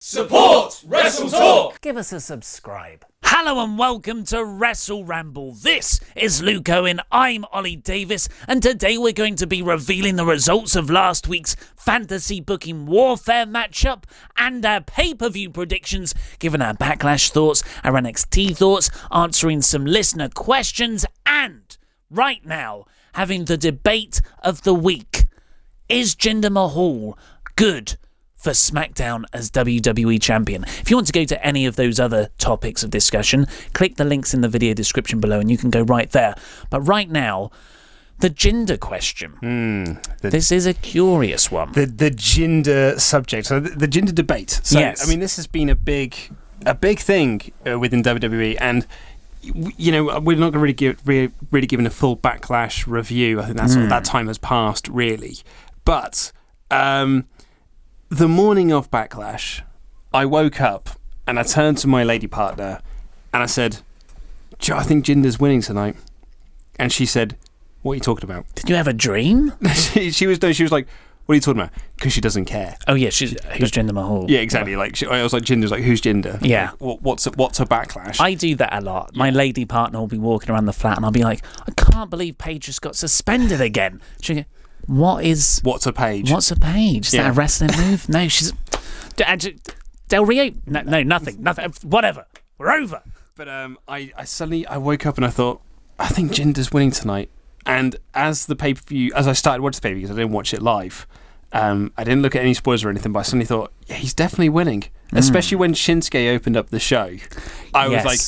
Support WrestleTalk! Give us a subscribe. Hello and welcome to WrestleRamble. This is Luke Owen, I'm Ollie Davis, and today we're going to be revealing the results of last week's Fantasy Booking Warfare matchup and our pay-per-view predictions, giving our Backlash thoughts, our NXT thoughts, answering some listener questions, and right now, having the debate of the week. Is Jinder Mahal good for Smackdown as WWE Champion? If you want to go to any of those other topics of discussion, click the links in the video description below and you can go right there. But right now, the Jinder question. This is a curious one. The Jinder subject, so the Jinder debate. So, yes. I mean, this has been a big thing within WWE, and you know, we're not going to really giving a full Backlash review. I think that time has passed, really. But the morning of Backlash, I woke up and I turned to my lady partner and I said, I think Jinder's winning tonight. And she said, what are you talking about? Did you have a dream? she was like, what are you talking about? Because she doesn't care. Oh yeah, who's Jinder Mahal? Yeah, exactly. Like I was like, Jinder's like, who's Jinder? Yeah. Like, what's a Backlash? I do that a lot. My lady partner will be walking around the flat and I'll be like, I can't believe Paige just got suspended again. She'll go, What's a page? What's a page? Is that a wrestling move? No, she's Del Rio. No, nothing. Whatever. We're over. But I suddenly woke up and I thought, I think Jinder's winning tonight. And as I started watching the pay-per-view, because I didn't watch it live, I didn't look at any spoilers or anything, but I suddenly thought, yeah, he's definitely winning. Especially when Shinsuke opened up the show, I was like,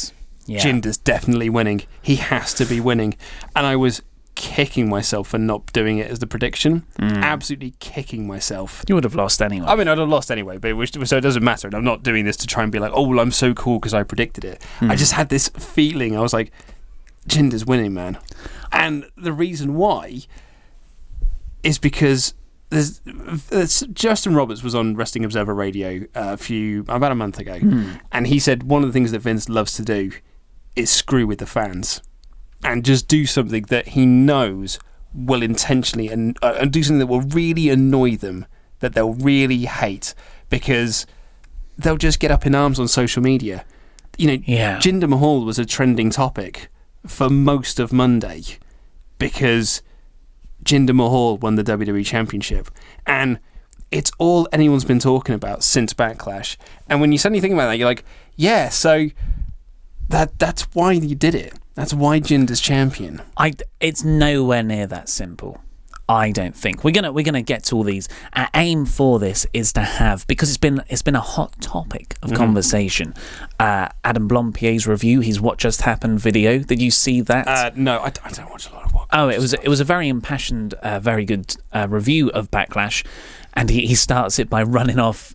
Jinder's definitely winning. He has to be winning. And I was kicking myself for not doing it as the prediction. Absolutely kicking myself. You would have lost anyway. I mean, I'd have lost anyway, so it doesn't matter. And I'm not doing this to try and be like, oh, well, I'm so cool because I predicted it. I just had this feeling. I was like, Jinder's winning, man. And the reason why is because Justin Roberts was on Wrestling Observer Radio about a month ago, and he said one of the things that Vince loves to do is screw with the fans and just do something that he knows will intentionally and do something that will really annoy them, that they'll really hate, because they'll just get up in arms on social media. You know, Jinder Mahal was a trending topic for most of Monday because Jinder Mahal won the WWE Championship, and it's all anyone's been talking about since Backlash. And when you suddenly think about that, you're like, yeah, so that's why you did it. That's why Jinder's champion. It's nowhere near that simple. I don't think we're gonna get to all these. Our aim for this is to have, because it's been a hot topic of conversation. Adam Blompier's review, his What Just Happened video. Did you see that? No, I don't watch a lot of What. Oh, it was a very impassioned, very good review of Backlash, and he starts it by running off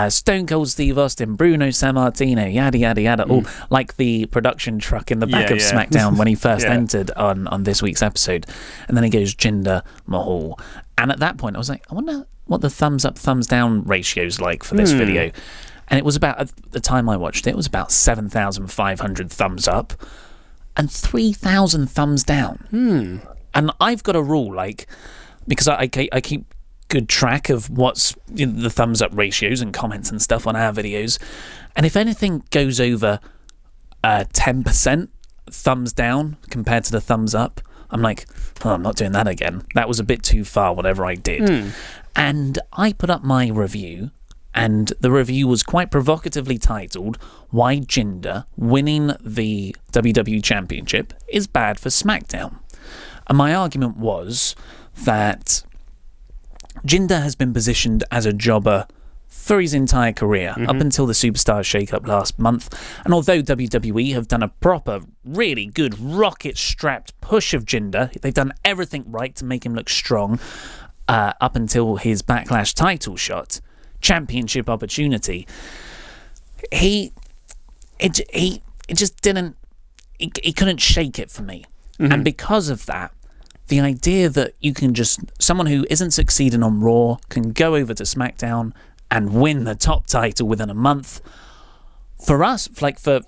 Stone Cold Steve Austin, Bruno Sammartino, yada yada yada, all like the production truck in the back of Smackdown when he first entered on this week's episode. And then he goes Jinder Mahal, and at that point I was like, I wonder what the thumbs up thumbs down ratio's like for this video. And it was about, at the time I watched it was about 7,500 thumbs up and 3,000 thumbs down. And I've got a rule, like, because I keep good track of what's the thumbs up ratios and comments and stuff on our videos, and if anything goes over 10% thumbs down compared to the thumbs up, I'm like, oh, I'm not doing that again. That was a bit too far, whatever I did. And I put up my review, and the review was quite provocatively titled, Why Jinder Winning the WWE Championship is Bad for Smackdown. And my argument was that Jinder has been positioned as a jobber for his entire career, up until the Superstar shake-up last month. And although WWE have done a proper, really good rocket-strapped push of Jinder, they've done everything right to make him look strong up until his Backlash title shot, championship opportunity. It just didn't, he couldn't shake it for me. And because of that, the idea that you can just, someone who isn't succeeding on Raw can go over to SmackDown and win the top title within a month, for us, like for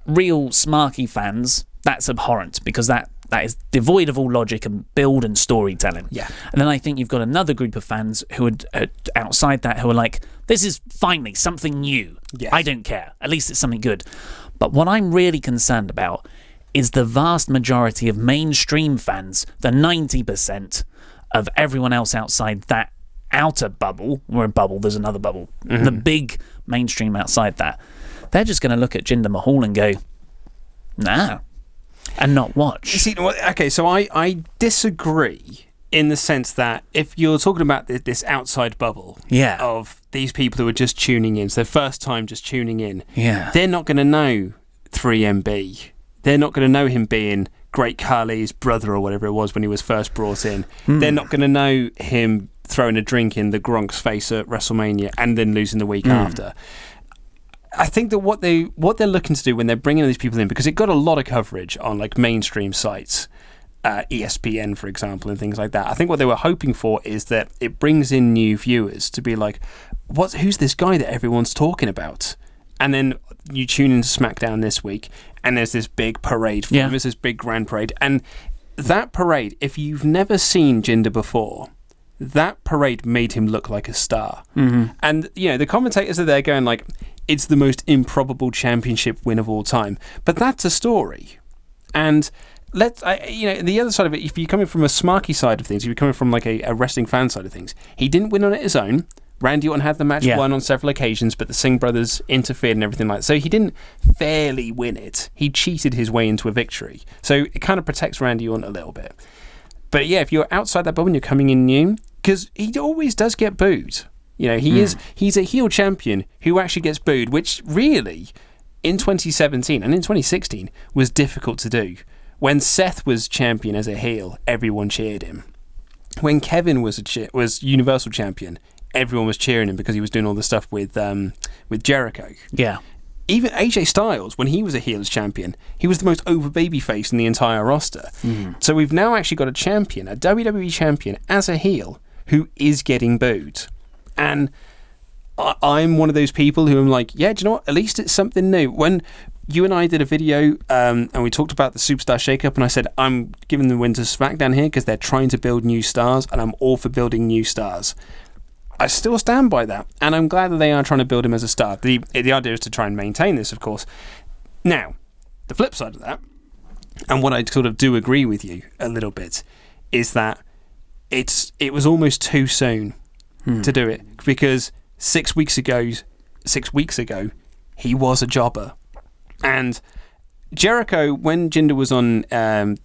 real smarky fans, that's abhorrent, because that is devoid of all logic and build and storytelling. Yeah. And then I think you've got another group of fans who are outside that, who are like, This is finally something new. Yes. I don't care. At least it's something good. But what I'm really concerned about is the vast majority of mainstream fans, the 90% of everyone else outside that outer bubble. We're a bubble, there's another bubble. The big mainstream outside that. They're just going to look at Jinder Mahal and go, nah, and not watch. You see, okay, so I disagree in the sense that if you're talking about this outside bubble of these people who are just tuning in, it's their first time just tuning in, they're not going to know 3MB. They're not going to know him being Great Khali's brother or whatever it was when he was first brought in. They're not going to know him throwing a drink in the Gronk's face at WrestleMania and then losing the week after. I think that what they're looking to do when they're bringing these people in, because it got a lot of coverage on like mainstream sites, ESPN, for example, and things like that. I think what they were hoping for is that it brings in new viewers to be like, who's this guy that everyone's talking about? And then you tune into Smackdown this week, and there's this big parade for him. There's this big grand parade. And that parade, if you've never seen Jinder before, that parade made him look like a star. And, the commentators are there going like, it's the most improbable championship win of all time. But that's a story. And the other side of it, if you're coming from a smarky side of things, if you're coming from like a wrestling fan side of things, he didn't win on his own. Randy Orton had the match won on several occasions, but the Singh brothers interfered and everything like that. So he didn't fairly win it. He cheated his way into a victory. So it kind of protects Randy Orton a little bit. But yeah, if you're outside that bubble and you're coming in new, because he always does get booed. He's a heel champion who actually gets booed, which really, in 2017 and in 2016, was difficult to do. When Seth was champion as a heel, everyone cheered him. When Kevin was Universal Champion, everyone was cheering him because he was doing all the stuff with Jericho. Yeah. Even AJ Styles, when he was a heel as champion, he was the most over babyface in the entire roster. So we've now actually got a champion, a WWE champion, as a heel, who is getting booed. And I'm one of those people who am like, yeah, do you know what? At least it's something new. When you and I did a video and we talked about the Superstar Shakeup, and I said, I'm giving the win to SmackDown here because they're trying to build new stars, and I'm all for building new stars. I still stand by that, and I'm glad that they are trying to build him as a star. The idea is to try and maintain this, of course. Now, the flip side of that, and what I sort of do agree with you a little bit, is that it was almost too soon to do it, because 6 weeks ago, he was a jobber. And Jericho, when Jinder was on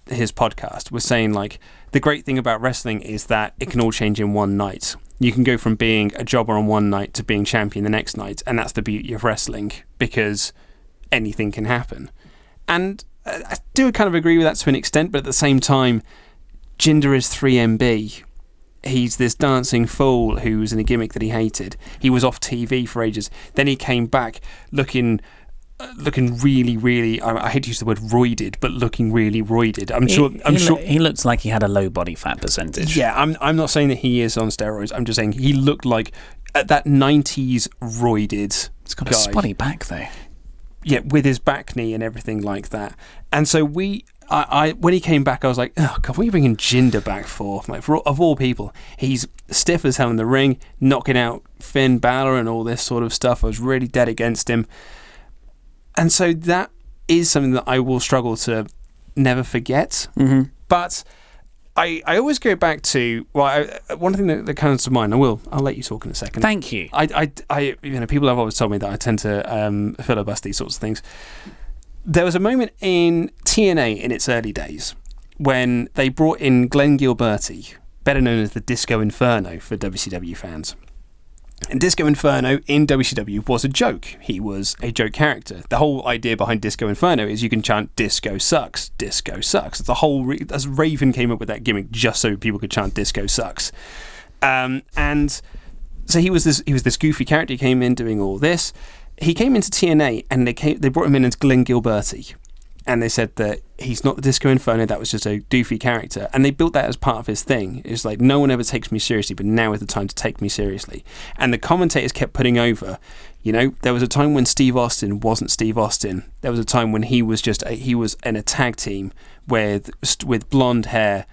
his podcast, was saying, like, the great thing about wrestling is that it can all change in one night. You can go from being a jobber on one night to being champion the next night, and that's the beauty of wrestling, because anything can happen. And I do kind of agree with that to an extent, but at the same time, Jinder is 3MB. He's this dancing fool who was in a gimmick that he hated. He was off TV for ages. Then he came back looking really, really, I hate to use the word roided, but looking really roided. I'm sure he looks like he had a low body fat percentage. Yeah, I'm not saying that he is on steroids. I'm just saying he looked like that 90s roided. He's got a spotty back though. Yeah, with his back knee and everything like that. And so when he came back, I was like, oh God, what are you bringing Jinder back for? Like, of all people, he's stiff as hell in the ring, knocking out Finn Balor and all this sort of stuff. I was really dead against him. And so that is something that I will struggle to never forget. But I always go back to, one thing that comes to mind. I'll let you talk in a second. Thank you. People have always told me that I tend to filibuster these sorts of things. There was a moment in TNA in its early days when they brought in Glenn Gilberti, better known as the Disco Inferno for WCW fans. And Disco Inferno in WCW was a joke. He was a joke character. The whole idea behind Disco Inferno is you can chant "Disco sucks, Disco sucks." It's the whole. As Raven came up with that gimmick just so people could chant "Disco sucks," and so he was this goofy character. He came in doing all this. He came into TNA and they brought him in as Glenn Gilberti, and they said that he's not the Disco Inferno. That was just a doofy character, and they built that as part of his thing. It's like, no one ever takes me seriously, but now is the time to take me seriously. And the commentators kept putting over, there was a time when Steve Austin wasn't Steve Austin. There was a time when he was in a tag team with blonde hair,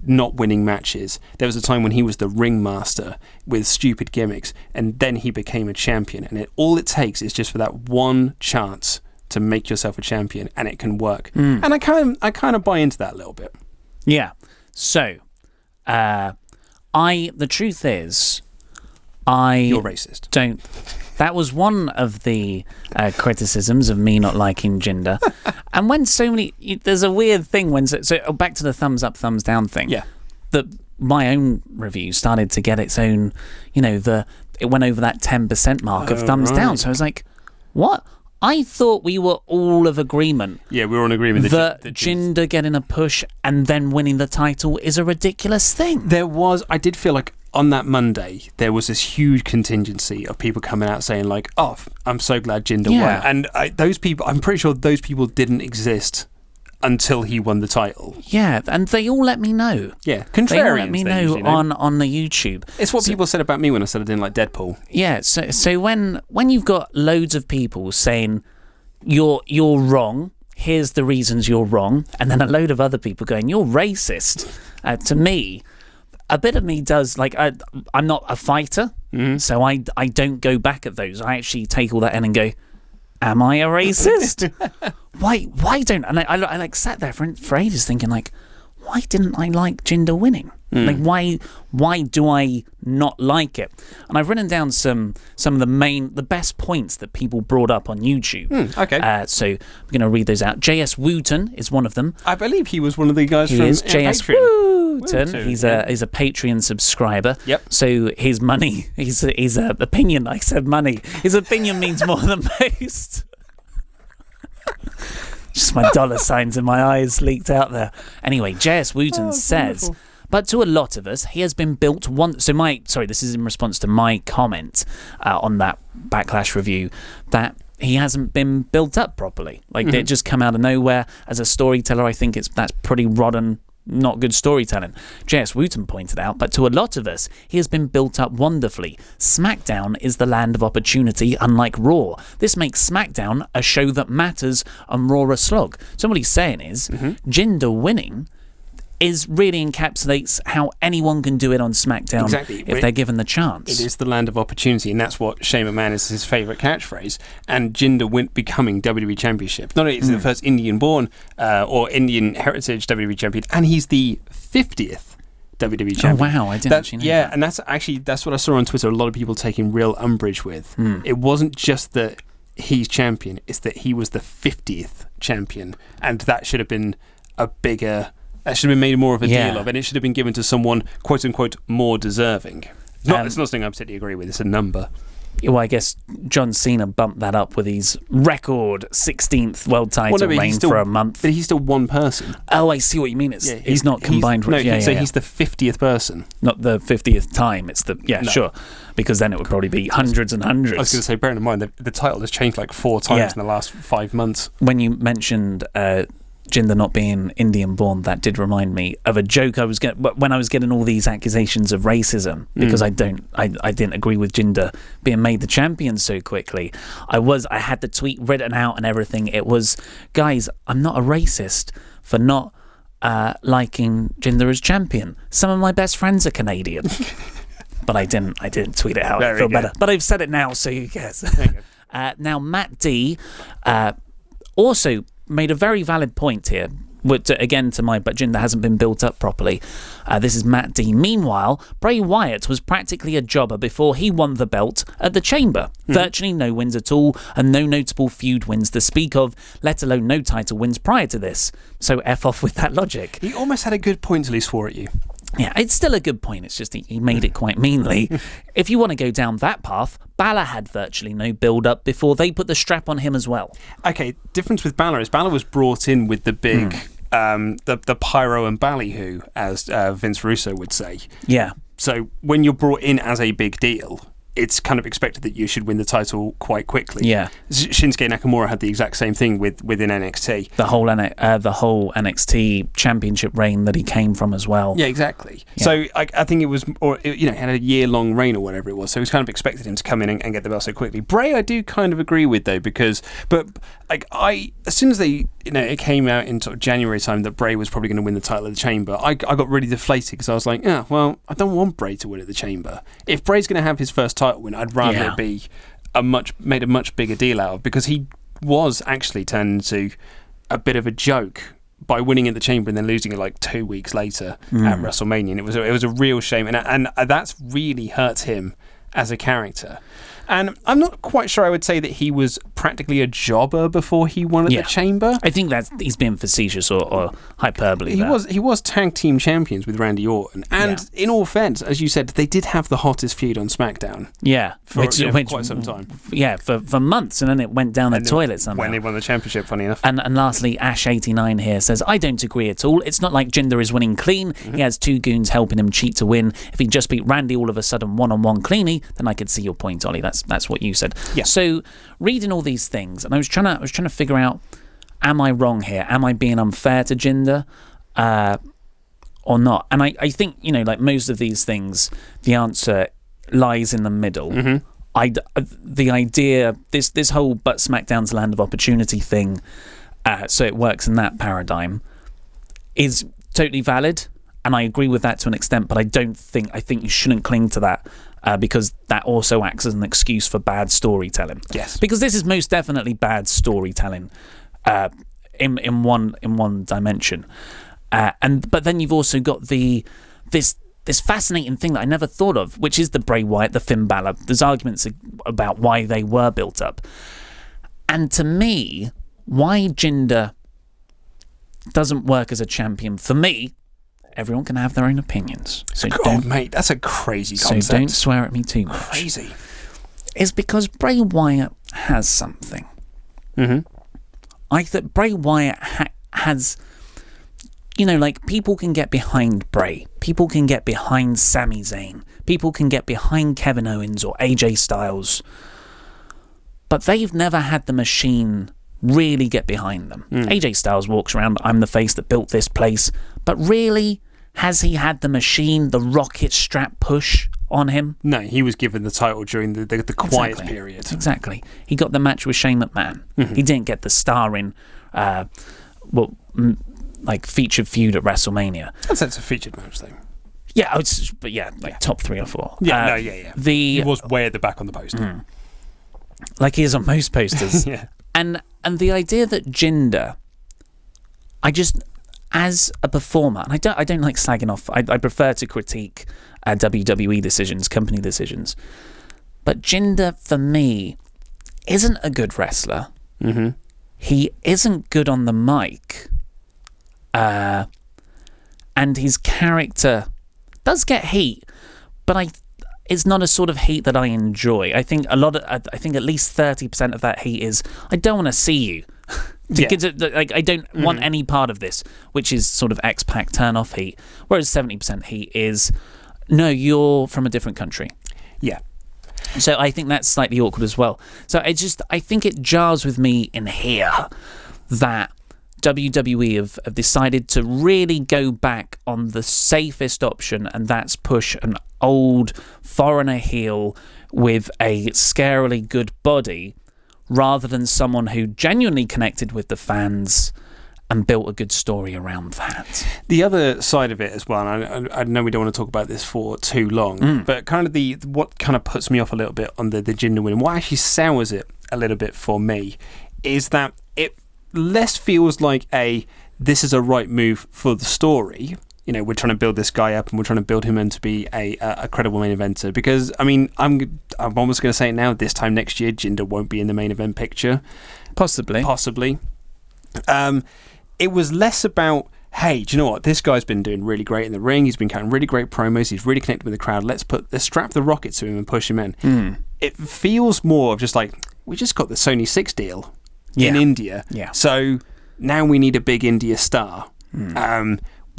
not winning matches. There was a time when he was the ringmaster with stupid gimmicks, and then he became a champion. And all it takes is just for that one chance to make yourself a champion, and it can work. And I kind of buy into that a little bit. Yeah. So, the truth is, You're racist. Don't. That was one of the criticisms of me not liking Jinder. And when there's a weird thing when back to the thumbs up, thumbs down thing. Yeah. That my own review started to get its own. It went over that 10% mark of thumbs down. So I was like, what? I thought we were all of agreement. Yeah, we were in agreement that Jinder getting a push and then winning the title is a ridiculous thing. I did feel like on that Monday, there was this huge contingency of people coming out saying like, oh, I'm so glad Jinder won. And those people, I'm pretty sure those people didn't exist until he won the title. Yeah, and they all let me know. Yeah, contrarians. They all let me know on the YouTube. It's what people said about me when I said I didn't like Deadpool. Yeah, so when you've got loads of people saying you're wrong, here's the reasons you're wrong, and then a load of other people going, you're racist, to me, a bit of me does, like, I'm not a fighter, so I don't go back at those. I actually take all that in and go, am I a racist? Why don't... And I like sat there for ages thinking, like, why didn't I like Jinder winning? Like, why do I not like it? And I've written down some of the best points that people brought up on YouTube. Okay. So I'm going to read those out. JS Wooten is one of them. I believe he was one of the guys from JS Patreon. Wooten. He's a Patreon subscriber. Yep. So his money, his opinion, I said money. His opinion means more than most. Just my dollar signs in my eyes leaked out there. Anyway, JS Wooten says, wonderful. But to a lot of us, he has been built once. So this is in response to my comment on that Backlash review that he hasn't been built up properly. Like they just come out of nowhere. As a storyteller, I think that's pretty rotten, not good storytelling. J.S. Wooten pointed out, but to a lot of us, he has been built up wonderfully. Smackdown is the land of opportunity, unlike Raw. This makes Smackdown a show that matters and Raw a slog. So what he's saying is, Jinder winning really encapsulates how anyone can do it on SmackDown if they're given the chance. It is the land of opportunity, and that's what Shane McMahon is his favourite catchphrase. And Jinder becoming WWE Championship. Not only is he the first Indian-born or Indian heritage WWE Champion, and he's the 50th WWE Champion. Oh, wow, I didn't actually know that. And that's what I saw on Twitter, a lot of people taking real umbrage with. It wasn't just that he's champion, it's that he was the 50th champion, and that should have been that should have been made more of a deal of, and it should have been given to someone, quote unquote, more deserving. It's not something I particularly agree with, it's a number. Well, I guess John Cena bumped that up with his record 16th world title reign for a month. But he's still one person. Oh, I see what you mean. He's not combined. He's the 50th person. Not the 50th time. It's sure. Because then it would probably be hundreds and hundreds. I was going to say, bearing in mind, the title has changed like 4 times in the last 5 months. When you mentioned Jinder not being Indian born, that did remind me of a joke I was getting when I was getting all these accusations of racism, because I didn't agree with Jinder being made the champion so quickly. I had the tweet written out and everything. It was, guys, I'm not a racist for not liking Jinder as champion. Some of my best friends are Canadian. But I didn't tweet it out. I feel better. But I've said it now, so who cares? Now Matt D also made a very valid point here. But Jinder hasn't been built up properly. This is Matt D. Meanwhile, Bray Wyatt was practically a jobber before he won the belt at the Chamber. Virtually no wins at all, and no notable feud wins to speak of, let alone no title wins prior to this. So F off with that logic. He almost had a good point till he swore at you. Yeah, it's still a good point. It's just he made it quite meanly. If you want to go down that path, Balor had virtually no build-up before they put the strap on him as well. Okay, difference with Balor is Balor was brought in with the big, the pyro and ballyhoo, as Vince Russo would say. Yeah. So when you're brought in as a big deal, it's kind of expected that you should win the title quite quickly. Yeah. Shinsuke Nakamura had the exact same thing within NXT. The whole NXT championship reign that he came from as well. Yeah, exactly. Yeah. So I think it was, he had a year-long reign or whatever it was. So it was kind of expected him to come in and get the belt so quickly. Bray, I do kind of agree with though, because as soon as it came out in sort of January time that Bray was probably going to win the title of the Chamber, I got really deflated because I was like, well, I don't want Bray to win at the Chamber. If Bray's going to have his first title win, I'd rather it be made a much bigger deal out of, because he was actually turned into a bit of a joke by winning at the Chamber and then losing it like 2 weeks later at WrestleMania. And it was a real shame, and that's really hurt him as a character. And I'm not quite sure I would say that he was practically a jobber before he won at the Chamber. I think he's being facetious or hyperbole. He was tag team champions with Randy Orton. And in all fairness, as you said, they did have the hottest feud on SmackDown. Yeah. For quite some time. Yeah, for months, and then it went down the toilet somehow. When they won the championship, funny enough. And lastly, Ash89 here says, I don't agree at all. It's not like Jinder is winning clean. He has two goons helping him cheat to win. If he just beat Randy all of a sudden one-on-one cleanly, then I could see your point, Ollie. That's what you said. Yeah. So reading all these things, and I was trying to figure out, am I wrong here? Am I being unfair to Jinder, or not? And I think, like most of these things, the answer lies in the middle. The idea, this whole but SmackDown's land of opportunity thing, so it works in that paradigm, is totally valid, and I agree with that to an extent. But I think you shouldn't cling to that. Because that also acts as an excuse for bad storytelling. Yes. Because this is most definitely bad storytelling, in one dimension, but then you've also got this fascinating thing that I never thought of, which is the Bray Wyatt, the Finn Balor. There's arguments about why they were built up, and to me, why Jinder doesn't work as a champion for me. Everyone can have their own opinions. So mate, that's a crazy concept. So don't swear at me too much. Crazy. It's because Bray Wyatt has something. I think Bray Wyatt has, people can get behind Bray. People can get behind Sami Zayn. People can get behind Kevin Owens or AJ Styles. But they've never had the machine really get behind them. AJ Styles walks around, I'm the face that built this place. But really, has he had the machine, the rocket strap push on him? No, he was given the title during the quiet period. Exactly. He got the match with Shane McMahon. He didn't get the starring, featured feud at WrestleMania. That's a featured match, though. Yeah, top 3 or 4. Yeah, he was way at the back on the poster. Like he is on most posters. Yeah. And the idea that Jinder, as a performer, and I don't like slagging off. I prefer to critique WWE decisions, company decisions. But Jinder, for me, isn't a good wrestler. He isn't good on the mic. And his character does get heat, but it's not a sort of heat that I enjoy. I think I think at least 30% of that heat is, I don't want to see you. I don't want any part of this, which is sort of X-Pac turn-off heat. Whereas 70% heat is, no, you're from a different country. Yeah. So I think that's slightly awkward as well. So I think it jars with me in here that WWE have decided to really go back on the safest option, and that's push an old foreigner heel with a scarily good body, rather than someone who genuinely connected with the fans and built a good story around that. The other side of it as well, and I know we don't want to talk about this for too long, but kind of what kind of puts me off a little bit on the Jinder win, what actually sours it a little bit for me, is that it less feels like this is a right move for the story. We're trying to build this guy up and we're trying to build him in to be a credible main eventer. Because, I'm almost going to say it now, this time next year, Jinder won't be in the main event picture. Possibly. It was less about, hey, do you know what? This guy's been doing really great in the ring. He's been cutting really great promos. He's really connected with the crowd. Let's strap the rocket to him and push him in. It feels more of just like, we just got the Sony 6 deal in India. Yeah. So now we need a big India star.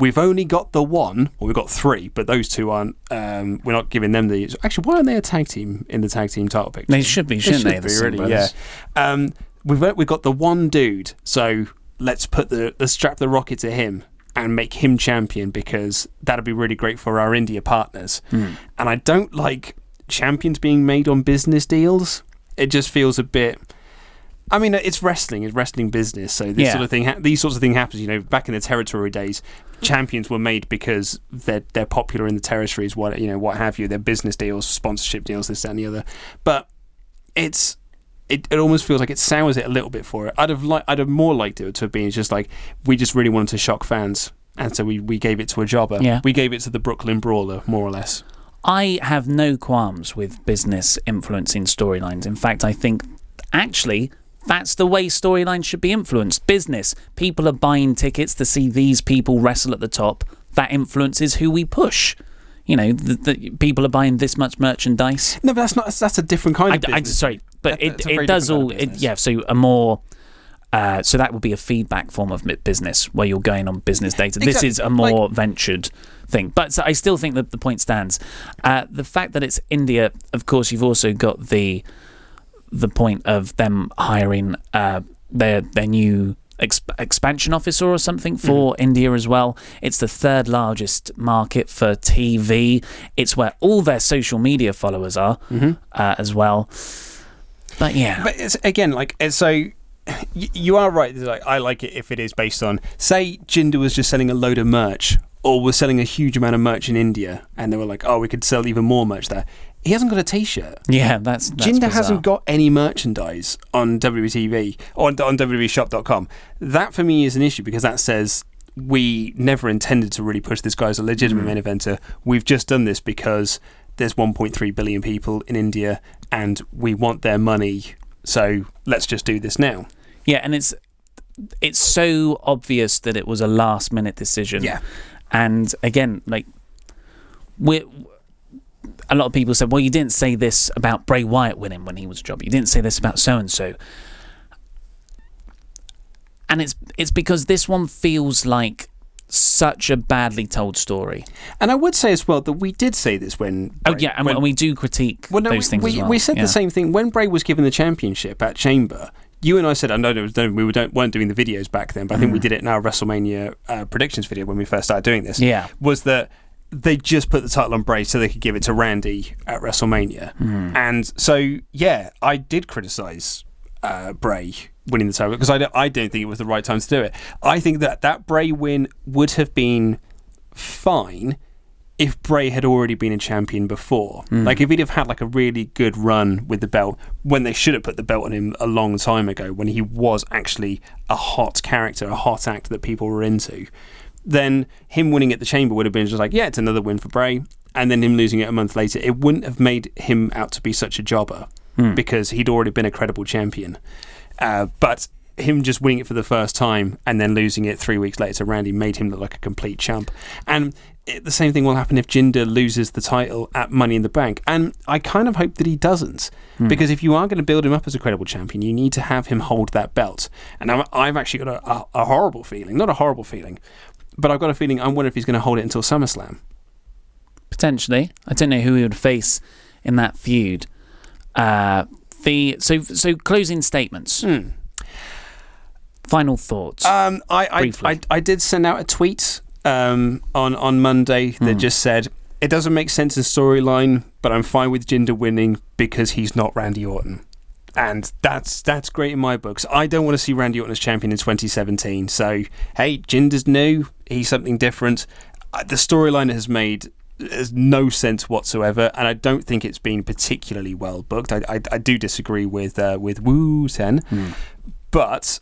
we've only got the one, or we've got three, but those two aren't. We're not giving them the. Actually, why aren't they a tag team in the tag team title picture? They should be, shouldn't they? Really, yeah. We've got the one dude, so let's strap the rocket to him and make him champion, because that'd be really great for our India partners. And I don't like champions being made on business deals. It just feels a bit. I mean, it's wrestling business, so these sorts of thing happens. You know, back in the territory days, champions were made because they're popular in the territories. What have you? They're business deals, sponsorship deals, this, that, and the other. But it almost feels like it sours it a little bit for it. I'd have more liked it to have been just like, we just really wanted to shock fans, and so we gave it to a jobber. Yeah. We gave it to the Brooklyn Brawler, more or less. I have no qualms with business influencing storylines. In fact, I think actually that's the way storylines should be influenced. Business. People are buying tickets to see these people wrestle at the top. That influences who we push. You know, the people are buying this much merchandise. No, but that's a different kind of business. Sorry, but it does all. So a more. So that would be a feedback form of business where you're going on business data. Exactly. This is a more ventured thing. But so I still think that the point stands. The fact that it's India, of course, you've also got the point of them hiring their new expansion officer or something for India as well. It's the third largest market for TV. It's where all their social media followers are as well. But yeah. But it's, again, so you are right. Like, I like it if it is based on, say, Jinder was just selling a load of merch, or was selling a huge amount of merch in India, and they were like, oh, we could sell even more merch there. He hasn't got a T-shirt. Yeah, that's Jinder bizarre. hasn't got any merchandise on WTV or on WWEshop.com. That for me is an issue, because that says we never intended to really push this guy as a legitimate main eventer. We've just done this because there's 1.3 billion people in India and we want their money, so let's just do this now. Yeah, and it's so obvious that it was a last minute decision. Yeah. And again, like, a lot of people said, well, you didn't say this about Bray Wyatt winning when he was a jobber. You didn't say this about so-and-so. And it's because this one feels like such a badly told story. And I would say as well that we did say this when... and we do critique those things as well. We said the same thing. When Bray was given the championship at Chamber, you and I said, I know we weren't doing the videos back then, but I think we did it in our WrestleMania predictions video when we first started doing this, was that they just put the title on Bray so they could give it to Randy at WrestleMania. And so, yeah, I did criticise Bray winning the title, because I don't think it was the right time to do it. I think that Bray win would have been fine if Bray had already been a champion before. Like, if he'd have had like a really good run with the belt, when they should have put the belt on him a long time ago, when he was actually a hot character, a hot act that people were into, then him winning at the Chamber would have been just like, yeah, it's another win for Bray. And then him losing it a month later, it wouldn't have made him out to be such a jobber, because he'd already been a credible champion. But him just winning it for the first time and then losing it 3 weeks later to Randy made him look like a complete chump. And the same thing will happen if Jinder loses the title at Money in the Bank. And I kind of hope that he doesn't, because if you are going to build him up as a credible champion, you need to have him hold that belt. And I've actually got a horrible feeling, not a horrible feeling, but I've got a feeling I wonder if he's going to hold it until SummerSlam. Potentially. I don't know who he would face in that feud. So closing statements. Final thoughts. I did send out a tweet on Monday that just said, it doesn't make sense in storyline, but I'm fine with Jinder winning because he's not Randy Orton. And that's great in my books. I don't want to see Randy Orton as champion in 2017. So, hey, Jinder's new. He's something different. The storyline has no sense whatsoever, and I don't think it's been particularly well booked. I do disagree with Wu Ten, but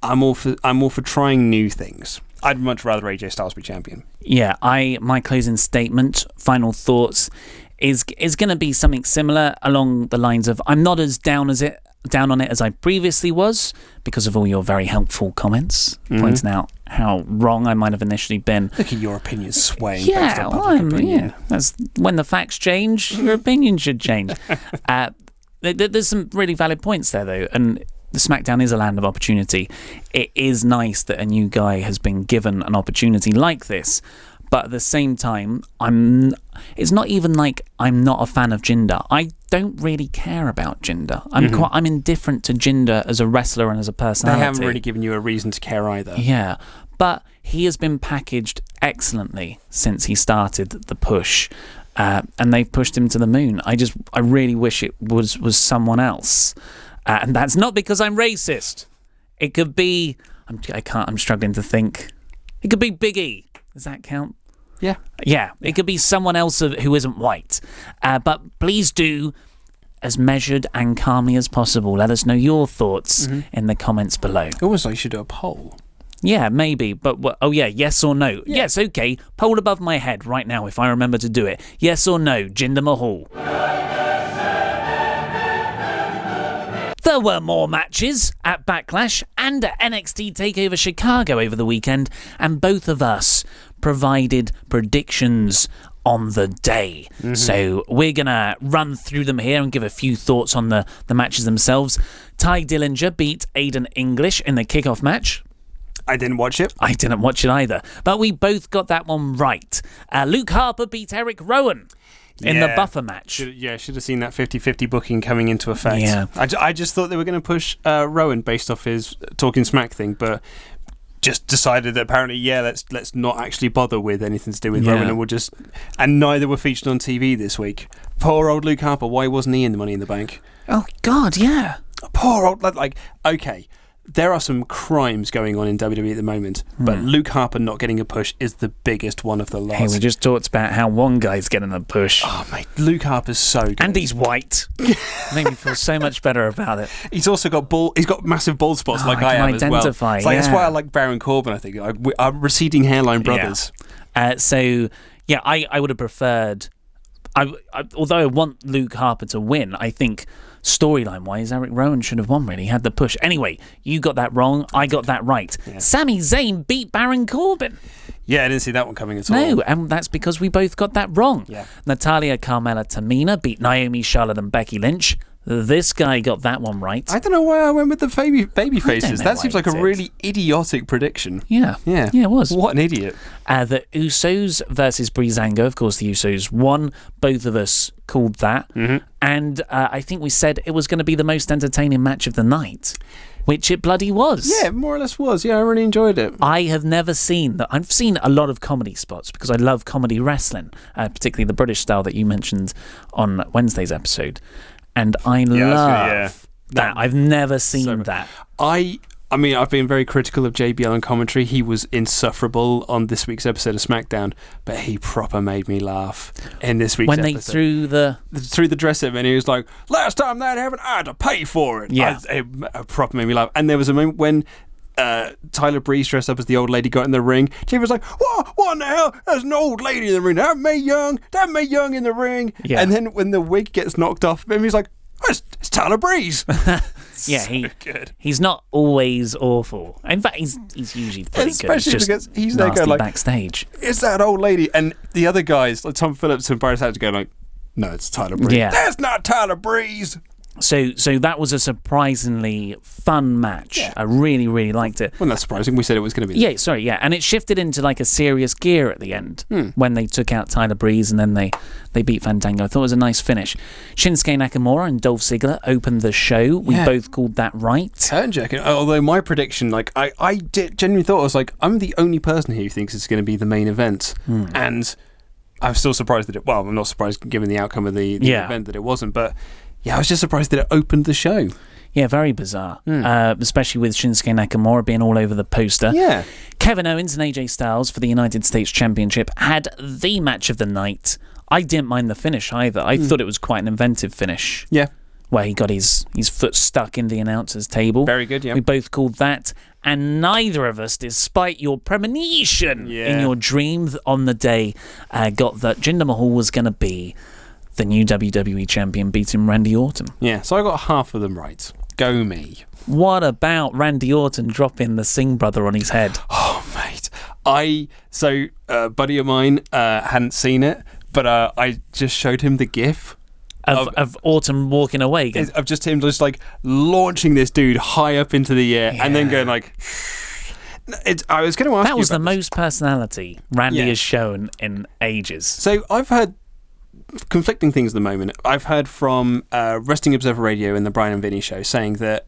I'm all for trying new things. I'd much rather AJ Styles be champion. Yeah, my closing statement, final thoughts, is going to be something similar along the lines of, I'm not as down on it as I previously was, because of all your very helpful comments pointing out how wrong I might have initially been. Look at your opinions swaying. Yeah, that's when the facts change, your opinion should change. There's some really valid points there, though, and the Smackdown is a land of opportunity. It is nice that a new guy has been given an opportunity like this. But at the same time, it's not even like I'm not a fan of Jinder. I don't really care about Jinder. I'm indifferent to Jinder as a wrestler and as a personality. They haven't really given you a reason to care either. Yeah, but he has been packaged excellently since he started the push, and they've pushed him to the moon. I really wish it was someone else, and that's not because I'm racist. It could be. I'm struggling to think. It could be Big E. Does that count? Yeah, it could be someone else who isn't white. But please do, as measured and calmly as possible, let us know your thoughts in the comments below. Almost like you should do a poll. Yeah, maybe. But, yes or no? Yeah. Yes, okay. Poll above my head right now if I remember to do it. Yes or no, Jinder Mahal? There were more matches at Backlash and at NXT TakeOver Chicago over the weekend, and both of us provided predictions on the day. So we're going to run through them here and give a few thoughts on the matches themselves. Ty Dillinger beat Aiden English in the kickoff match. I didn't watch it. I didn't watch it either, but we both got that one right. Luke Harper beat Eric Rowan in the buffer match. Should have seen that 50-50 booking coming into effect. Yeah. I just thought they were going to push Rowan based off his Talking Smack thing, but just decided that apparently, let's not actually bother with anything to do with Rowan, and neither were featured on TV this week. Poor old Luke Harper. Why wasn't he in the Money in the Bank? Oh God, yeah. Poor old okay. There are some crimes going on in WWE at the moment, but Luke Harper not getting a push is the biggest one of the lot. Hey, we just talked about how one guy's getting a push. Oh, mate, Luke Harper's so good. And he's white. Made me feel so much better about it. He's also got massive bald spots like I have as well. That's why I like Baron Corbin, I think. Our receding hairline brothers. Yeah. I would have preferred... although I want Luke Harper to win, I think... storyline-wise, Eric Rowan should have won, really. He had the push. Anyway, you got that wrong. I got that right. Yeah. Sami Zayn beat Baron Corbin. Yeah, I didn't see that one coming at all. No, and that's because we both got that wrong. Yeah. Natalia Carmella Tamina beat Naomi, Charlotte and Becky Lynch. This guy got that one right. I don't know why I went with the baby faces. That seems like a really idiotic prediction. Yeah, it was. What an idiot. The Usos versus Breezango. Of course, the Usos won. Both of us called that. And I think we said it was going to be the most entertaining match of the night, which it bloody was. Yeah, it more or less was. Yeah, I really enjoyed it. I have never seen that. I've seen a lot of comedy spots because I love comedy wrestling, particularly the British style that you mentioned on Wednesday's episode. And I love that. I've never seen that. I mean, I've been very critical of JBL on commentary. He was insufferable on this week's episode of Smackdown, but he proper made me laugh in this week's episode. When they threw the dressing room, and he was like, "Last time that happened, I had to pay for it." Yeah, it proper made me laugh. And there was a moment when Tyler Breeze dressed up as the old lady got in the ring. Jim was like, what in the hell? There's an old lady in the ring. That Mae Young in the ring. Yeah. And then when the wig gets knocked off him, he's like, it's Tyler Breeze. Yeah, he's not always awful. In fact, he's usually pretty especially good. Because he's there going like backstage. It's that old lady, and the other guys like Tom Phillips and Boris had to go like, no, it's Tyler Breeze. Yeah. That's not Tyler Breeze. So that was a surprisingly fun match. Yeah. I really, really liked it. Well, that's surprising. We said it was going to be. Yeah. And it shifted into like a serious gear at the end when they took out Tyler Breeze and then they beat Fandango. I thought it was a nice finish. Shinsuke Nakamura and Dolph Ziggler opened the show. We both called that right. Turn-jerking. Although my prediction, like I genuinely thought, I was like, I'm the only person who thinks it's going to be the main event. And I'm still surprised that I'm not surprised given the outcome of the event that it wasn't, but yeah, I was just surprised that it opened the show. Yeah, very bizarre. Especially with Shinsuke Nakamura being all over the poster. Yeah. Kevin Owens and AJ Styles for the United States Championship had the match of the night. I didn't mind the finish either. I thought it was quite an inventive finish. Yeah. Where he got his foot stuck in the announcer's table. Very good, yeah. We both called that. And neither of us, despite your premonition in your dream on the day, got that Jinder Mahal was going to be the new WWE Champion, beating Randy Orton. Yeah, so I got half of them right. Go me. What about Randy Orton dropping the Singh brother on his head? Oh, mate. A buddy of mine hadn't seen it, but I just showed him the GIF of Autumn walking away. Of just him just like launching this dude high up into the air and then going like... I was going to ask you that was the about most personality Randy has shown in ages. So I've heard conflicting things at the moment. I've heard from Wrestling Observer Radio and the Brian and Vinny show saying that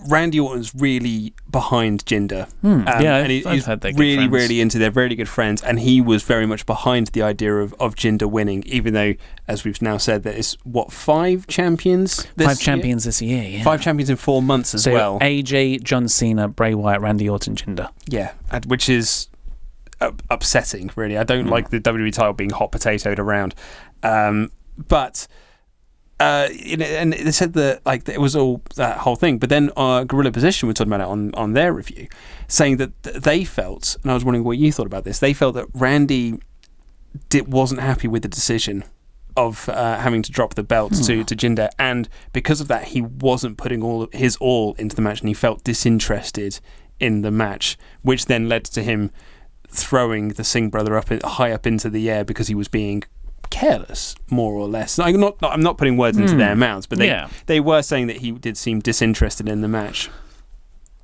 Randy Orton's really behind Jinder. And he's heard they're good really, friends. really into. They're really good friends, and he was very much behind the idea of Jinder winning. Even though, as we've now said, that it's 5 champions. Five champions this year. Yeah. 5 champions in 4 months as well. AJ, John Cena, Bray Wyatt, Randy Orton, Jinder. Yeah, which is upsetting. Really, I don't like the WWE title being hot potatoed around, but. And they said that like it was all that whole thing, but then Gorilla Position were talking about it on their review, saying that they felt, and I was wondering what you thought about this. They felt that Randy wasn't happy with the decision of having to drop the belt to Jinder, and because of that, he wasn't putting his all into the match, and he felt disinterested in the match, which then led to him throwing the Singh brother high up into the air because he was being careless, more or less. I'm not putting words into their mouths, but they were saying that he did seem disinterested in the match.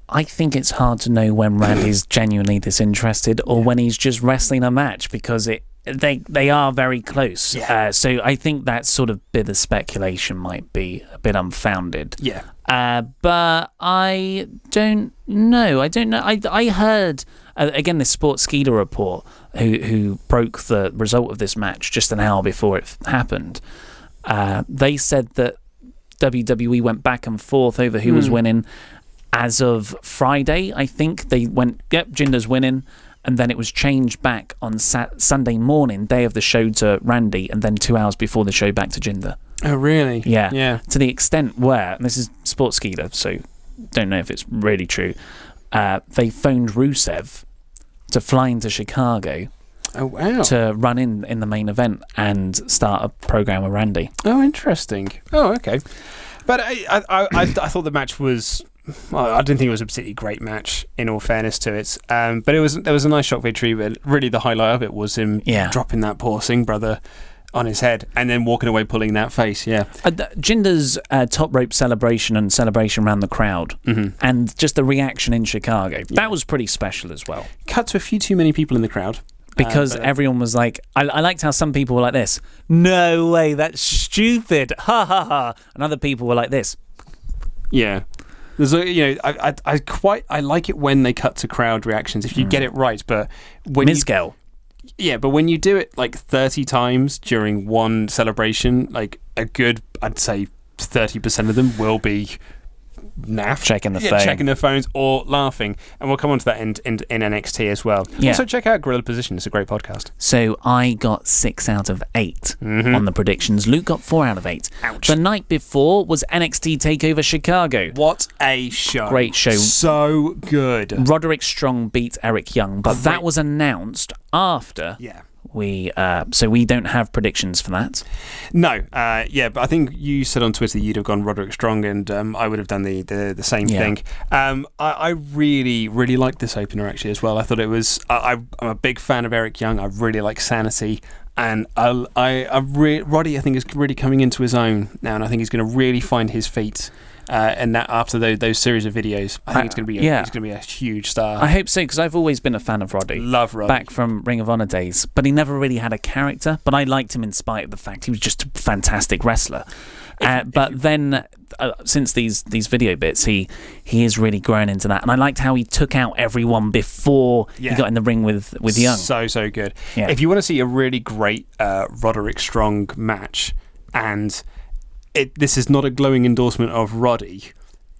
I think it's hard to know when Randy's genuinely disinterested or when he's just wrestling a match, because they are very close. Yeah. So I think that sort of bit of speculation might be a bit unfounded. Yeah. But I don't know. I heard again this Sportskeeda report who broke the result of this match just an hour before it happened. They said that WWE went back and forth over who was winning. As of Friday, I think they went, yep, Jinder's winning, and then it was changed back on Sunday morning, day of the show, to Randy, and then 2 hours before the show back to Jinder. Oh, really? Yeah. To the extent where, and this is Sportskeeda, so don't know if it's really true, they phoned Rusev to fly into Chicago. Oh, wow. To run in the main event and start a program with Randy. Oh, interesting. Oh, okay. But I thought the match was... Well, I didn't think it was a particularly great match, in all fairness to it. But there was a nice shock victory. But really, the highlight of it was him dropping that poor Singh brother on his head and then walking away pulling that face. Yeah. Jinder's top rope celebration and celebration around the crowd, and just the reaction in Chicago. That was pretty special as well. Cut to a few too many people in the crowd. Because everyone was like, I liked how some people were like this. No way, that's stupid. Ha ha ha. And other people were like this. Yeah. There's I like it when they cut to crowd reactions if you get it right, but when but when you do it like 30 times during one celebration, like a good, I'd say 30% of them will be naff, checking their phones or laughing, and we'll come on to that in NXT as well. Also check out Gorilla Position, it's a great podcast. So I got 6 out of 8 on the predictions. Luke got 4 out of 8. Ouch. The night before was NXT TakeOver Chicago. What a show. Great show. So good. Roderick Strong beat Eric Young, but that was announced after so we don't have predictions for that. No, but I think you said on Twitter you'd have gone Roderick Strong, and I would have done the same thing. I really, really liked this opener actually as well. I thought it was. I'm a big fan of Eric Young. I really like Sanity, and Roddy I think is really coming into his own now, and I think he's going to really find his feet. And that after those series of videos, I think it's going to be a huge star. I hope so, because I've always been a fan of Roddy. Love Roddy. Back from Ring of Honor days, but he never really had a character. But I liked him in spite of the fact he was just a fantastic wrestler. But then, since these video bits, he is really grown into that, and I liked how he took out everyone before he got in the ring with Young. So good. Yeah. If you want to see a really great Roderick Strong match, and this is not a glowing endorsement of Roddy.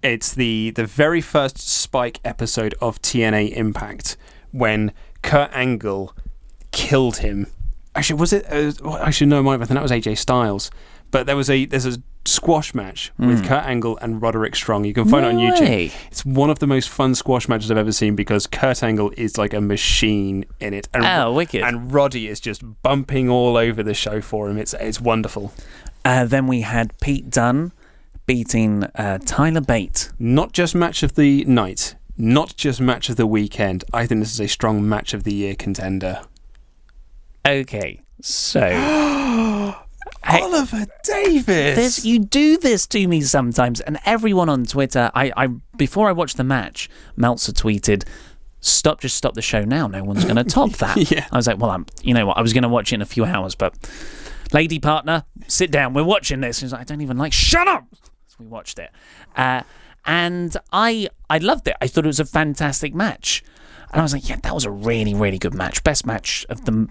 It's the very first Spike episode of TNA Impact when Kurt Angle killed him. Actually, was it? Actually, no, I think that was AJ Styles. But there's a squash match with Kurt Angle and Roderick Strong. You can find it on YouTube. It's one of the most fun squash matches I've ever seen because Kurt Angle is like a machine in it. And, wicked. And Roddy is just bumping all over the show for him. It's wonderful. Then we had Pete Dunne beating Tyler Bate. Not just match of the night, not just match of the weekend. I think this is a strong match of the year contender. Okay, so Oliver Davis. You do this to me sometimes, and everyone on Twitter. I before I watched the match, Meltzer tweeted, just stop the show now. No one's going to top that. Yeah. I was like, well, you know what? I was going to watch it in a few hours, but lady partner, sit down. We're watching this. He was like, I don't even like. Shut up. So we watched it, and I loved it. I thought it was a fantastic match, and I was like, yeah, that was a really, really good match. Best match of the.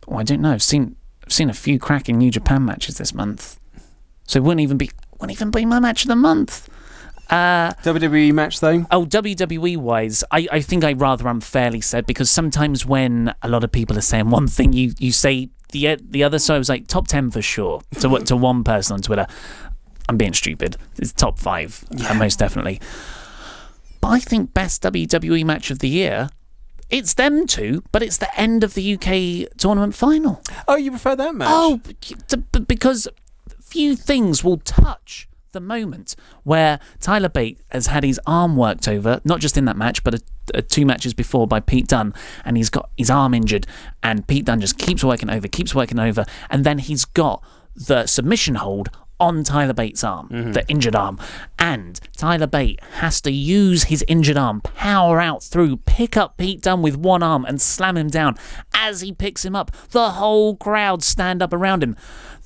Oh, I don't know. I've seen a few cracking New Japan matches this month, so it wouldn't even be my match of the month. WWE match though. Oh, WWE wise, I think I rather unfairly said, because sometimes when a lot of people are saying one thing, you say the other. So I was like top 10 for sure to one person on Twitter. I'm being stupid. It's top 5, most definitely. But I think best WWE match of the year. It's them two, but it's the end of the UK tournament final. Oh, you prefer that match? Oh, because few things will touch the moment where Tyler Bate has had his arm worked over, not just in that match, but 2 matches before by Pete Dunne, and he's got his arm injured, and Pete Dunne just keeps working over, and then he's got the submission hold on Tyler Bate's arm, the injured arm, and Tyler Bate has to use his injured arm, power out through, pick up Pete Dunne with one arm and slam him down. As he picks him up, the whole crowd stand up around him.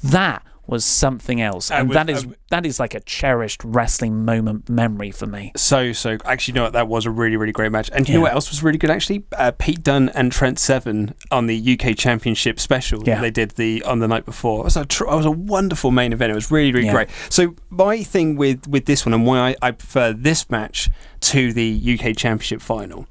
That was something else, and that is like a cherished wrestling moment memory for me. So actually, you know what, that was a really, really great match. And you know what else was really good actually? Pete Dunne and Trent Seven on the UK Championship special that they did on the night before. It was a wonderful main event. It was really, really great. So my thing with this one, and why I prefer this match to the UK Championship final.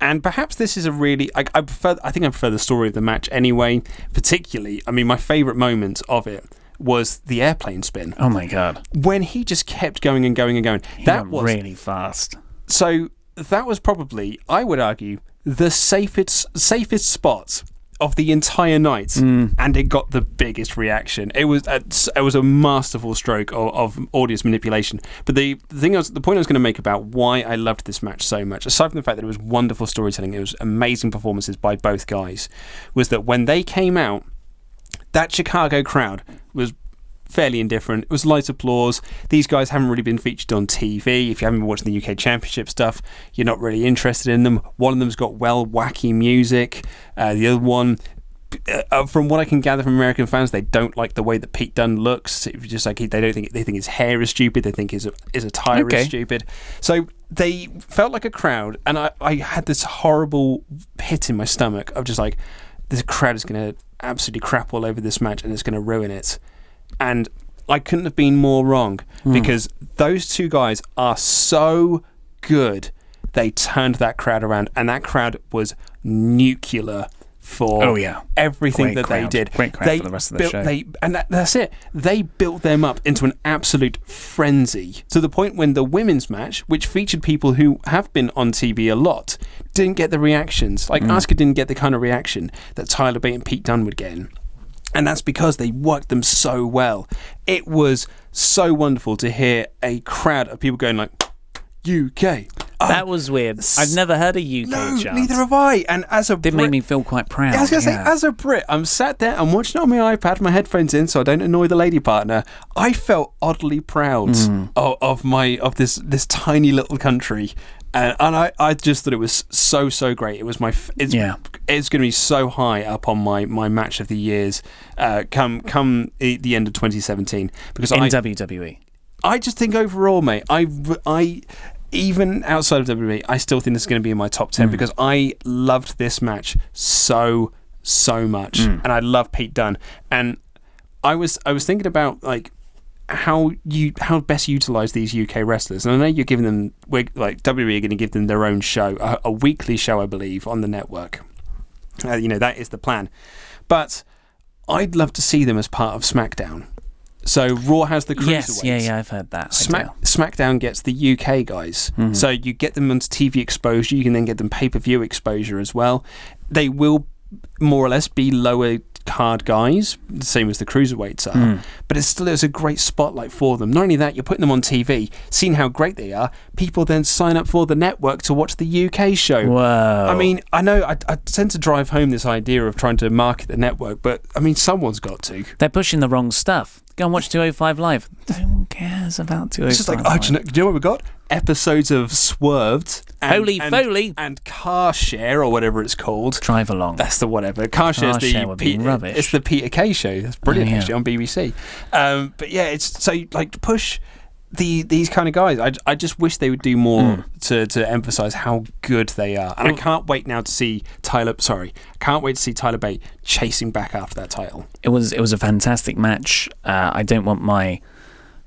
And perhaps this is a really... I think I prefer the story of the match anyway. Particularly, I mean, my favourite moment of it was the airplane spin. Oh my God. When he just kept going and going and going. That was really fast. So that was probably, I would argue, the safest spot of the entire night, and it got the biggest reaction. It was a masterful stroke of audience manipulation. But the point I was going to make about why I loved this match so much, aside from the fact that it was wonderful storytelling, it was amazing performances by both guys, was that when they came out, that Chicago crowd was fairly indifferent. It was light applause. These guys haven't really been featured on TV. If you haven't been watching the UK Championship stuff, you're not really interested in them. One of them's got wacky music. The other one, from what I can gather from American fans, they don't like the way that Pete Dunne looks. It's just like they think his hair is stupid. They think his attire is stupid. So they felt like a crowd, and I had this horrible pit in my stomach of just like, this crowd is going to absolutely crap all over this match and it's going to ruin it. And I couldn't have been more wrong, because those two guys are so good. They turned that crowd around, and that crowd was nuclear for everything they did. Great crowd for the rest of the show. That's it. They built them up into an absolute frenzy, to the point when the women's match, which featured people who have been on TV a lot, didn't get the reactions. Like Asuke didn't get the kind of reaction that Tyler Bate and Pete Dunne would get. And that's because they worked them so well. It was so wonderful to hear a crowd of people going like, UK. That was weird. I've never heard a UK chant. Neither have I. And as a Brit, made me feel quite proud. I was going to say, as a Brit, I'm sat there, I'm watching it on my iPad, my headphones in, so I don't annoy the lady partner. I felt oddly proud of this tiny little country. And I just thought it was so great. It was it's going to be so high up on my match of the years come the end of 2017, because in WWE. I just think overall, mate, I even outside of WWE, I still think this is going to be in my top 10 because I loved this match so much, and I love Pete Dunne, and I was thinking about like how best utilize these UK wrestlers, and I know you're giving them, like WWE are going to give them their own show, a weekly show, I believe, on the network. That is the plan, but I'd love to see them as part of Smackdown. So Raw has the cruiserweights. Yes, I've heard that. Smackdown gets the UK guys. So you get them onto TV exposure. You can then get them pay-per-view exposure as well. They will more or less be lower card guys, the same as the cruiserweights are, but it's a great spotlight for them. Not only that, you're putting them on TV, seeing how great they are. People then sign up for the network to watch the UK show. Wow. I mean, I know I tend to drive home this idea of trying to market the network, but I mean, someone's got to. They're pushing the wrong stuff. Go and watch 205 Live. No one cares about 205 It's just like, Live. do you know what we got? Episodes of Swerved. Holy Foley. And Car Share, or whatever it's called. Drive along. That's the whatever. Car Share would be rubbish. It's the Peter Kay show. That's brilliant, actually, on BBC. But yeah, it's so, like, push these kind of guys. I just wish they would do more to emphasise how good they are. And I can't wait now to see Tyler Bate chasing back after that title. It was a fantastic match. I don't want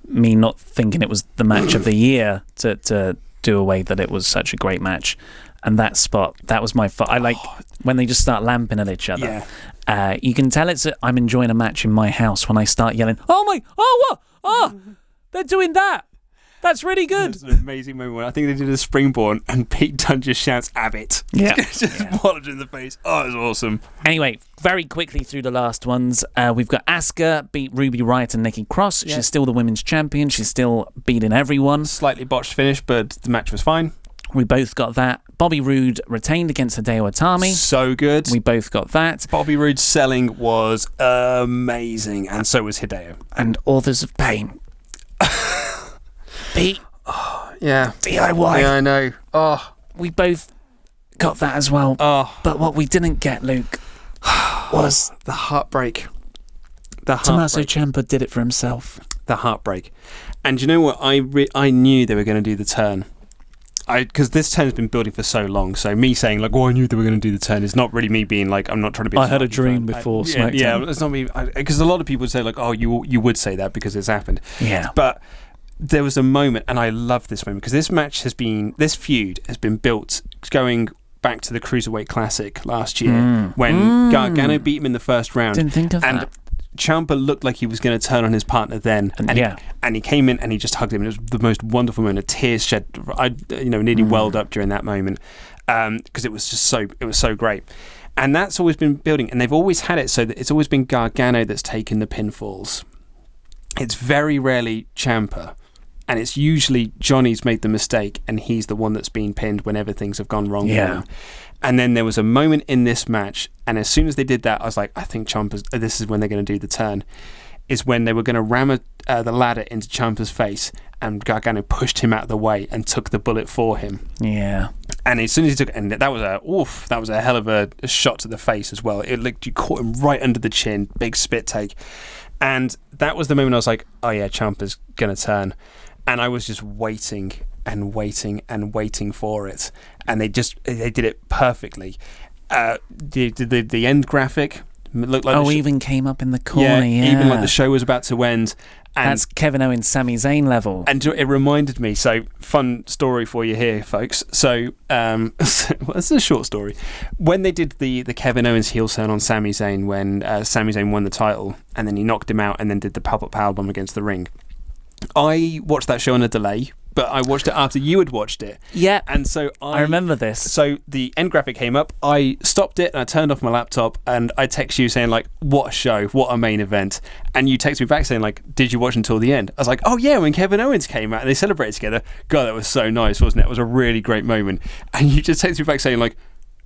me not thinking it was the match of the year to do away that it was such a great match. And that spot, that was my I like when they just start lamping at each other. Yeah. You can tell I'm enjoying a match in my house when I start yelling, what? They're doing that. That's really good. It's an amazing moment. I think they did a springboard and Pete Dunne just shouts Abbott. Yeah. just wallowed in the face. Oh, it was awesome. Anyway, very quickly through the last ones, we've got Asuka beat Ruby Riott and Nikki Cross. Yeah. She's still the women's champion. She's still beating everyone. Slightly botched finish, but the match was fine. We both got that. Bobby Roode retained against Hideo Itami. So good. We both got that. Bobby Roode's selling was amazing, and so was Hideo. And Authors of Pain. Pete. Yeah. DIY. Yeah, I know. Oh. We both got that as well. Oh. But what we didn't get, Luke, was the heartbreak. Tommaso Ciampa did it for himself. The heartbreak. And you know what? I knew they were going to do the turn. Because this turn has been building for so long. So me saying, like, I knew they were going to do the turn is not really me being like, I'm not trying to be... I had a dream before Smackdown. Yeah, it's not me. Because a lot of people would say, like, you would say that because it's happened. Yeah. But there was a moment, and I love this moment, because this feud has been built going back to the Cruiserweight Classic last year when Gargano beat him in the first round. Didn't think of that. Ciampa looked like he was going to turn on his partner then, and he came in and he just hugged him. It was the most wonderful moment. Tears shed. I nearly welled up during that moment because it was so great. And that's always been building, and they've always had it so that it's always been Gargano that's taken the pinfalls. It's very rarely Ciampa, and it's usually Johnny's made the mistake and he's the one that's been pinned whenever things have gone wrong for him. And then there was a moment in this match, and as soon as they did that, I was like, I think this is when they're going to do the turn, is when they were going to ram the ladder into Ciampa's face, and Gargano pushed him out of the way and took the bullet for him. Yeah. And as soon as he took it, and that was a hell of a shot to the face as well. It looked, you caught him right under the chin, big spit take. And that was the moment I was like, oh yeah, Ciampa's going to turn. And I was just waiting and waiting and waiting for it, and they did it perfectly. The end graphic looked like even came up in the corner. Yeah, even like the show was about to end. And that's Kevin Owens, Sami Zayn level. And it reminded me. So, fun story for you here, folks. So, it's a short story. When they did the Kevin Owens heel turn on Sami Zayn, when Sami Zayn won the title, and then he knocked him out, and then did the pop-up powerbomb against the ring. I watched that show on a delay, but I watched it after you had watched it. Yeah. And so I remember this. So the end graphic came up, I stopped it and I turned off my laptop, and I text you saying, like, what a show, what a main event. And you text me back saying, like, did you watch until the end? I was like, oh yeah, when Kevin Owens came out and they celebrated together. God, that was so nice, wasn't it? It was a really great moment. And you just text me back saying, like,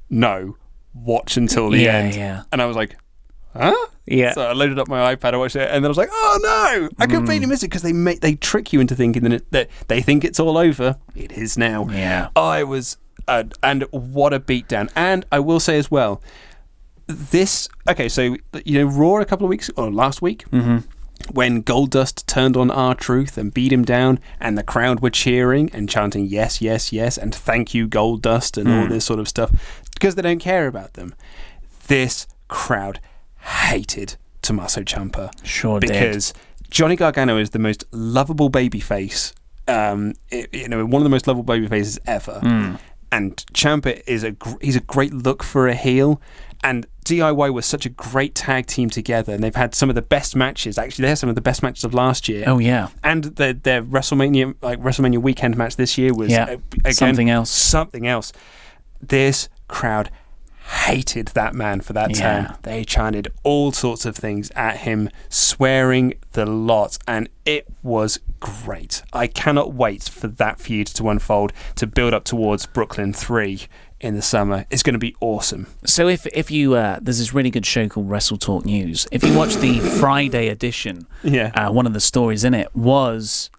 no, watch until the end. Yeah. And I was like, huh? Yeah. So I loaded up my iPad, I watched it, and then I was like, oh no, I completely missed it, because they trick you into thinking that they think it's all over. It is now. Yeah. I was, and what a beatdown. And I will say as well, so, Raw a couple of weeks, or last week, when Goldust turned on R-Truth and beat him down, and the crowd were cheering and chanting, yes, yes, yes, and thank you, Goldust, and all this sort of stuff, because they don't care about them. This crowd hated Tommaso Ciampa. Sure did. Because Johnny Gargano is the most lovable babyface, one of the most lovable babyfaces ever. And Ciampa he's a great look for a heel. And DIY was such a great tag team together, and they've had some of the best matches. Actually, they had some of the best matches of last year. Oh yeah. And their WrestleMania weekend match this year was again, something else. Something else. This crowd hated that man for that Yeah. turn. They chanted all sorts of things at him, swearing the lot, and it was great. I cannot wait for that feud to unfold, to build up towards Brooklyn 3 in the summer. It's going to be awesome. So if you there's this really good show called WrestleTalk News. If you watch the Friday edition, one of the stories in it was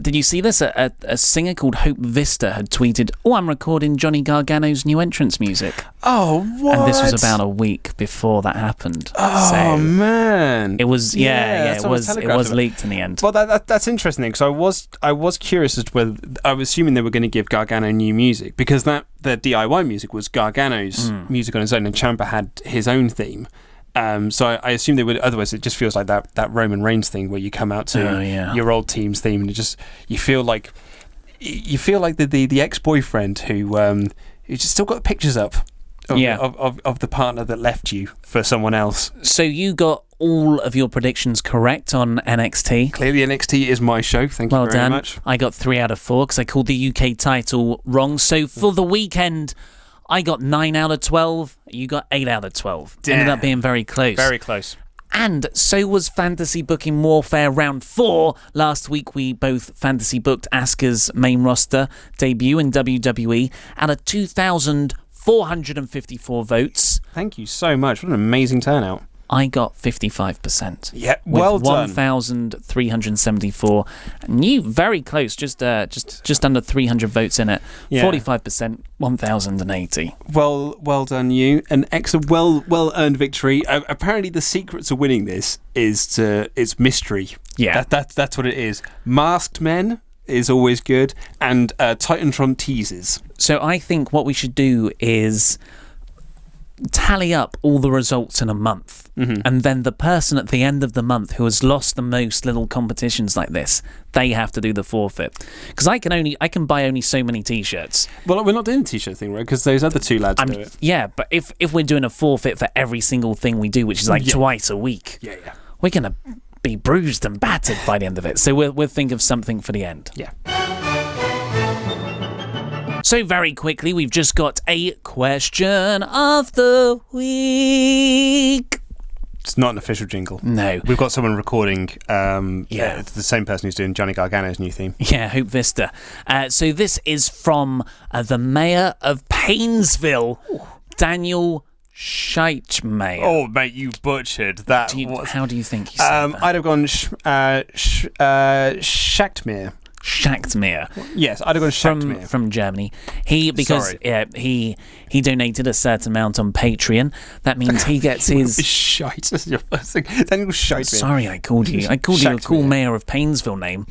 did you see this? A singer called Hope Vista had tweeted, "Oh, I'm recording Johnny Gargano's new entrance music." Oh, what? And this was about a week before that happened. Oh, so man. it was it was leaked in the end. Well, that's interesting because I was curious as to whether I was assuming they were going to give Gargano new music because the DIY music was Gargano's music on his own, and Ciampa had his own theme. So I assume they would. Otherwise, it just feels like that Roman Reigns thing where you come out to your old team's theme, and you feel like the ex-boyfriend who just still got the pictures up of the partner that left you for someone else. So you got all of your predictions correct on NXT. Clearly, NXT is my show. Thank you very much. I got 3 out of 4 because I called the UK title wrong. So for the weekend, I got 9 out of 12. You got 8 out of 12. It ended up being very close. Very close. And so was Fantasy Booking Warfare Round 4. Last week, we both fantasy booked Asuka's main roster debut in WWE out of 2,454 votes. Thank you so much. What an amazing turnout. I got 55%. Yeah, well done. 1,374. And you very close, just under 300 votes in it. Yeah. 45%, 1,080. Well done, you. An excellent, well earned victory. Apparently, the secret to winning this is it's mystery. Yeah, that's what it is. Masked men is always good, and Titantron teases. So I think what we should do is tally up all the results in a month, and then the person at the end of the month who has lost the most little competitions like this, they have to do the forfeit. Because I can buy only so many t-shirts. Well, we're not doing the t-shirt thing, right? Because those other two lads do it. Yeah, but if we're doing a forfeit for every single thing we do, which is like twice a week, we're gonna be bruised and battered by the end of it. So we'll think of something for the end. Yeah. So very quickly, we've just got a question of the week. It's not an official jingle. No. We've got someone recording. It's the same person who's doing Johnny Gargano's new theme. Yeah, Hope Vista. So this is from the mayor of Painesville, Daniel Scheitmeyer. Oh, mate, you butchered that. How do you think he said that? I'd have gone Schachtmere. Schachtmere. Yes, I'd have gone Schachtmere. From Germany. He donated a certain amount on Patreon. That means he gets his shite. Daniel Scheitmere. Sorry, I called you a cool mayor of Painesville name.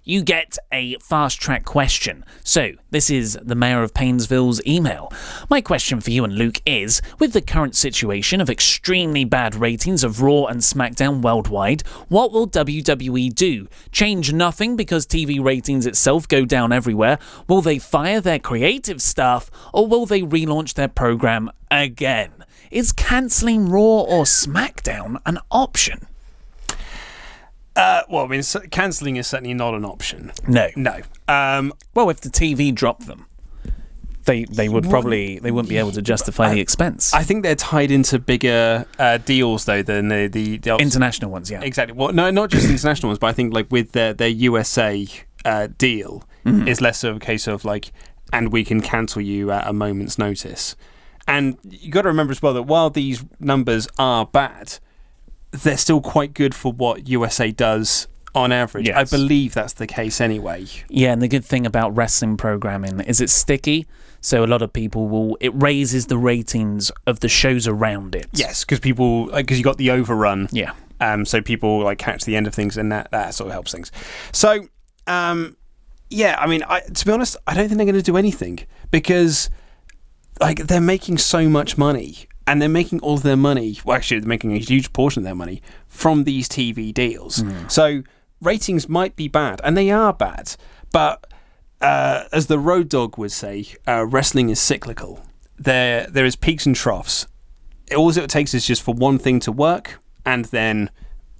You get a fast track question. So this is the mayor of Painesville's email. My question for you and Luke is: with the current situation of extremely bad ratings of Raw and SmackDown worldwide, what will WWE do? Change nothing because TV ratings itself go down everywhere? Will they fire their creative staff, or will they relaunch their program again? Is cancelling Raw or SmackDown an option? Well, I mean, cancelling is certainly not an option. No. Well, if the TV dropped them, they wouldn't be able to justify the expense. I think they're tied into bigger deals though than the international ones. Yeah, exactly. Well, no, not just international ones, but I think like with their USA deal is less of a case of like, and we can cancel you at a moment's notice. And you got to remember as well that while these numbers are bad, they're still quite good for what USA does on average. Yes. I believe that's the case anyway. Yeah, and the good thing about wrestling programming is it's sticky, so a lot of people it raises the ratings of the shows around it. Yes, because you got the overrun. Yeah. So people like catch the end of things, and that sort of helps things. So, I mean, to be honest, I don't think they're going to do anything because like they're making so much money. And they're making all of their money, well, actually, they're making a huge portion of their money from these TV deals. So ratings might be bad, and they are bad. But as the Road Dogg would say, wrestling is cyclical. There is peaks and troughs. All it takes is just for one thing to work, and then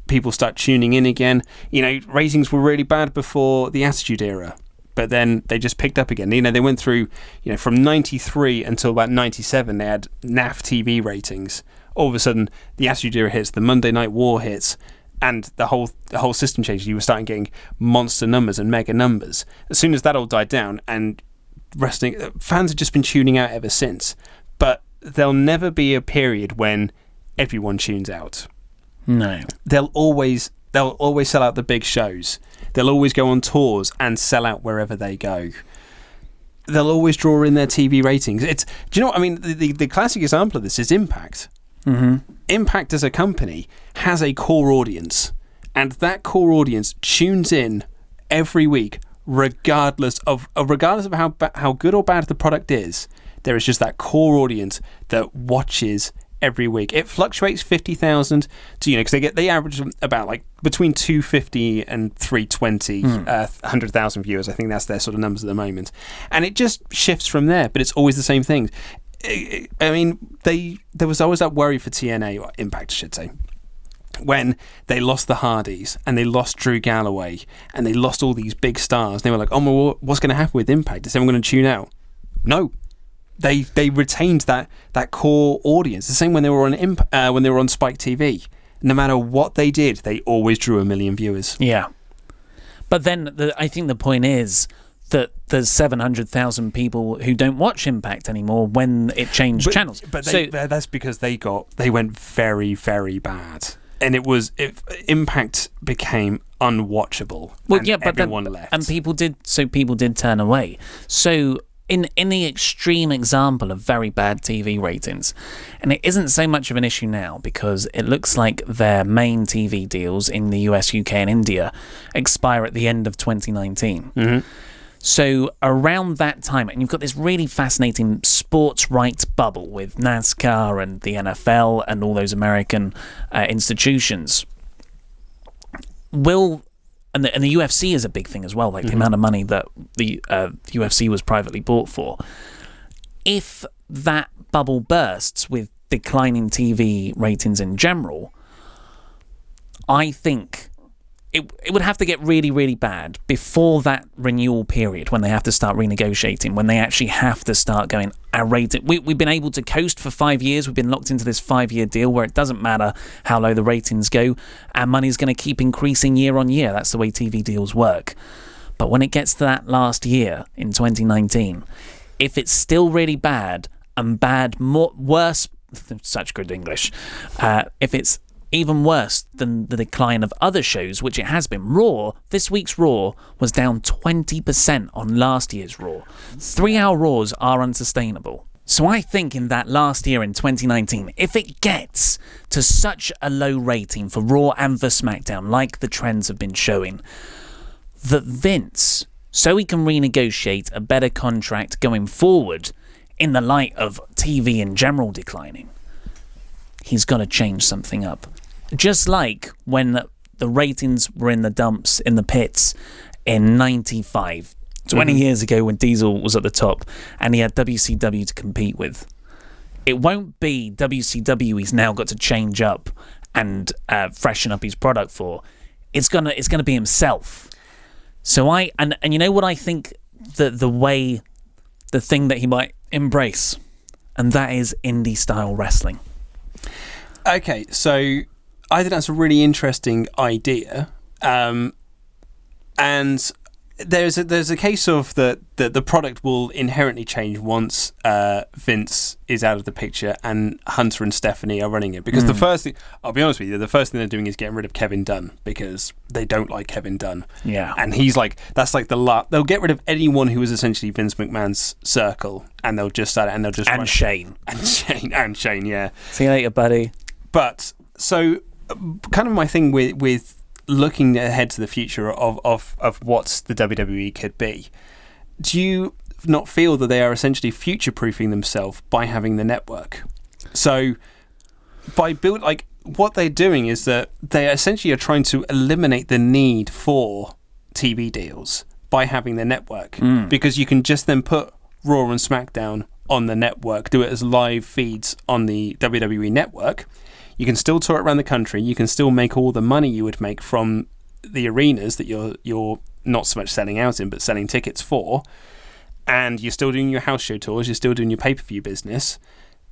people start tuning in again. You know, ratings were really bad before the Attitude Era. but then they just picked up again. They went through, from 93 until about 97, they had NAF TV ratings. All of a sudden, the Attitude Era hits, the Monday Night War hits, and the whole system changed. You were starting getting monster numbers and mega numbers. As soon as that all died down, and wrestling fans have just been tuning out ever since. But there'll never be a period when everyone tunes out. No. They'll always sell out the big shows. They'll always go on tours and sell out wherever they go. They'll always draw in their TV ratings. Do you know what I mean? The classic example of this is Impact. Mm-hmm. Impact as a company has a core audience, and that core audience tunes in every week, regardless of how good or bad the product is. There is just that core audience that watches every week. It fluctuates 50,000 to because they average about like between 250 and 320 100,000 viewers. I think that's their sort of numbers at the moment, and it just shifts from there. But it's always the same things. I mean, there was always that worry for TNA, or Impact, I should say, when they lost the Hardys and they lost Drew Galloway and they lost all these big stars. They were like, well, what's going to happen with Impact? Is everyone going to tune out? No. They retained that core audience. The same when they were on Spike TV. No matter what they did, they always drew 1 million viewers. Yeah, but then I think the point is that there's 700,000 people who don't watch Impact anymore when it changed channels. But that's because they went very, very bad, and Impact became unwatchable. Well, and yeah, but everyone left, and people did turn away. So in the extreme example of very bad TV ratings, and it isn't so much of an issue now because it looks like their main TV deals in the US, UK, and India expire at the end of 2019. Mm-hmm. So around that time, and you've got this really fascinating sports rights bubble with NASCAR and the NFL and all those American institutions. And the UFC is a big thing as well, like the amount of money that the UFC was privately bought for. If that bubble bursts with declining TV ratings in general, I think it would have to get really, really bad before that renewal period when they have to start renegotiating, when they actually have to start going, our rating. We've been able to coast for 5 years. We've been locked into this 5-year deal where it doesn't matter how low the ratings go. Our money's going to keep increasing year on year. That's the way TV deals work. But when it gets to that last year in 2019, if it's still really bad and worse, such good English, if it's even worse than the decline of other shows, which it has been. This week's Raw was down 20% on last year's Raw. 3-hour Raws are unsustainable. So I think in that last year in 2019, if it gets to such a low rating for Raw and for Smackdown, like the trends have been showing, that Vince, so he can renegotiate a better contract going forward in the light of TV in general declining, he's got to change something up. Just like when the ratings were in the dumps, in the pits in 95, 20 years ago when Diesel was at the top and he had WCW to compete with. It won't be WCW he's now got to change up and freshen up his product for. It's gonna be himself. So and you know what I think the thing that he might embrace, and that is indie style wrestling. Okay, so I think that's a really interesting idea, and there's a case of the product will inherently change once Vince is out of the picture and Hunter and Stephanie are running it. Because the first thing, I'll be honest with you, the first thing they're doing is getting rid of Kevin Dunn because they don't like Kevin Dunn. Yeah, and he's like, that's like they'll get rid of anyone who was essentially Vince McMahon's circle, and they'll just start it, and they'll just run Shane, yeah. See you later, buddy. But so, kind of my thing with looking ahead to the future of what the WWE could be, do you not feel that they are essentially future-proofing themselves by having the network? So, what they're doing is that they essentially are trying to eliminate the need for TV deals by having the network, because you can just then put Raw and SmackDown on the network, do it as live feeds on the WWE network. You can still tour it around the country. You can still make all the money you would make from the arenas that you're not so much selling out in, but selling tickets for, and you're still doing your house show tours, you're still doing your pay-per-view business,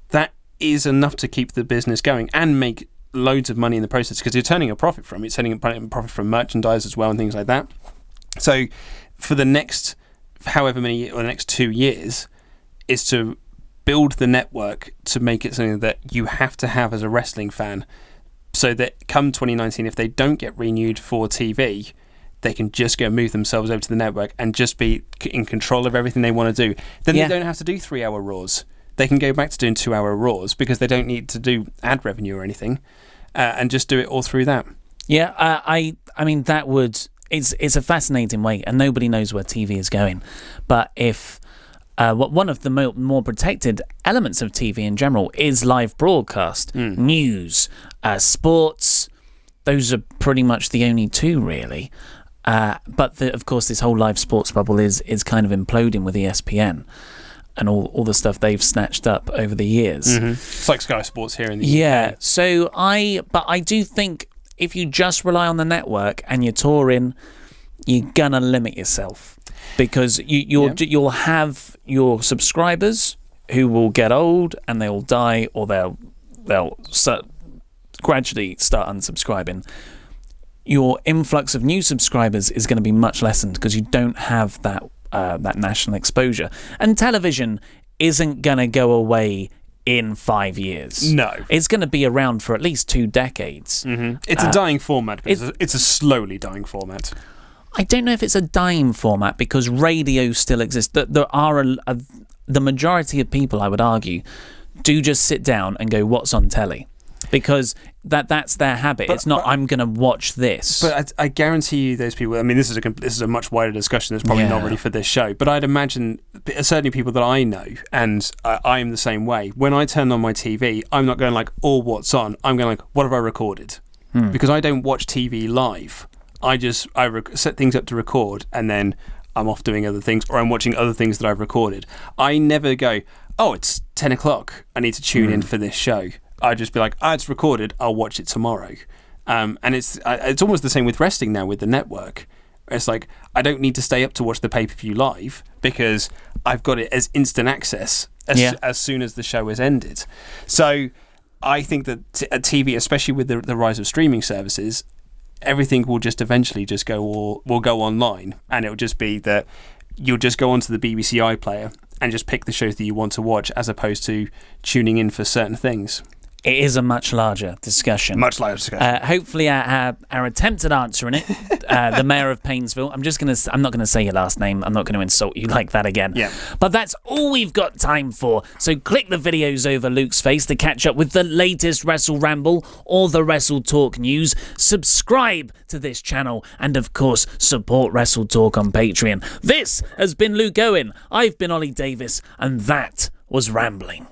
that is enough to keep the business going and make loads of money in the process, because you're turning a profit from it. It's turning a profit from merchandise as well and things like that. So for the next however many, or the next 2 years, is to build the network to make it something that you have to have as a wrestling fan, so that come 2019, if they don't get renewed for TV, they can just go move themselves over to the network and just be in control of everything they want to do. Then they don't have to do 3-hour Raws. They can go back to doing 2-hour Raws, because they don't need to do ad revenue or anything, and just do it all through that. Yeah, I mean, that would... It's a fascinating way, and nobody knows where TV is going. But if... one of the more protected elements of TV in general is live broadcast, news, sports. Those are pretty much the only two, really. But of course, this whole live sports bubble is kind of imploding with ESPN and all the stuff they've snatched up over the years. It's like Sky Sports here in the UK. UK. So I do think if you just rely on the network and you're touring, you're gonna limit yourself, because you'll have your subscribers who will get old and they'll die, or they'll gradually start unsubscribing. Your influx of new subscribers is going to be much lessened, because you don't have that national exposure. And television isn't going to go away in 5 years. No. It's going to be around for at least 2 decades. It's a dying format, but it's a slowly dying format. I don't know if it's a dying format, because radio still exists. There are the majority of people, I would argue, do just sit down and go, what's on telly? Because that's their habit. It's not, I'm going to watch this. But I guarantee you those people, I mean, this is a much wider discussion that's probably not ready for this show, but I'd imagine, certainly people that I know, and I am the same way, when I turn on my TV, I'm not going like, oh, what's on? I'm going like, what have I recorded? Because I don't watch TV live. I set things up to record, and then I'm off doing other things, or I'm watching other things that I've recorded. I never go, oh, it's 10 o'clock, I need to tune in for this show. I'd just be like, it's recorded, I'll watch it tomorrow. And it's almost the same with wrestling now with the network. It's like, I don't need to stay up to watch the pay-per-view live, because I've got it as instant access as soon as the show is ended. So I think that TV, especially with the rise of streaming services, everything will just eventually just will go online, and it'll just be that you'll just go onto the BBC iPlayer and just pick the shows that you want to watch, as opposed to tuning in for certain things. It is a much larger discussion. Hopefully our attempt at answering it, the Mayor of Painesville, I'm not going to say your last name, I'm not going to insult you like that again. Yeah. But that's all we've got time for. So click the videos over Luke's face to catch up with the latest WrestleRamble or the WrestleTalk news. Subscribe to this channel, and of course, support WrestleTalk on Patreon. This has been Luke Owen, I've been Ollie Davis, and that was Rambling.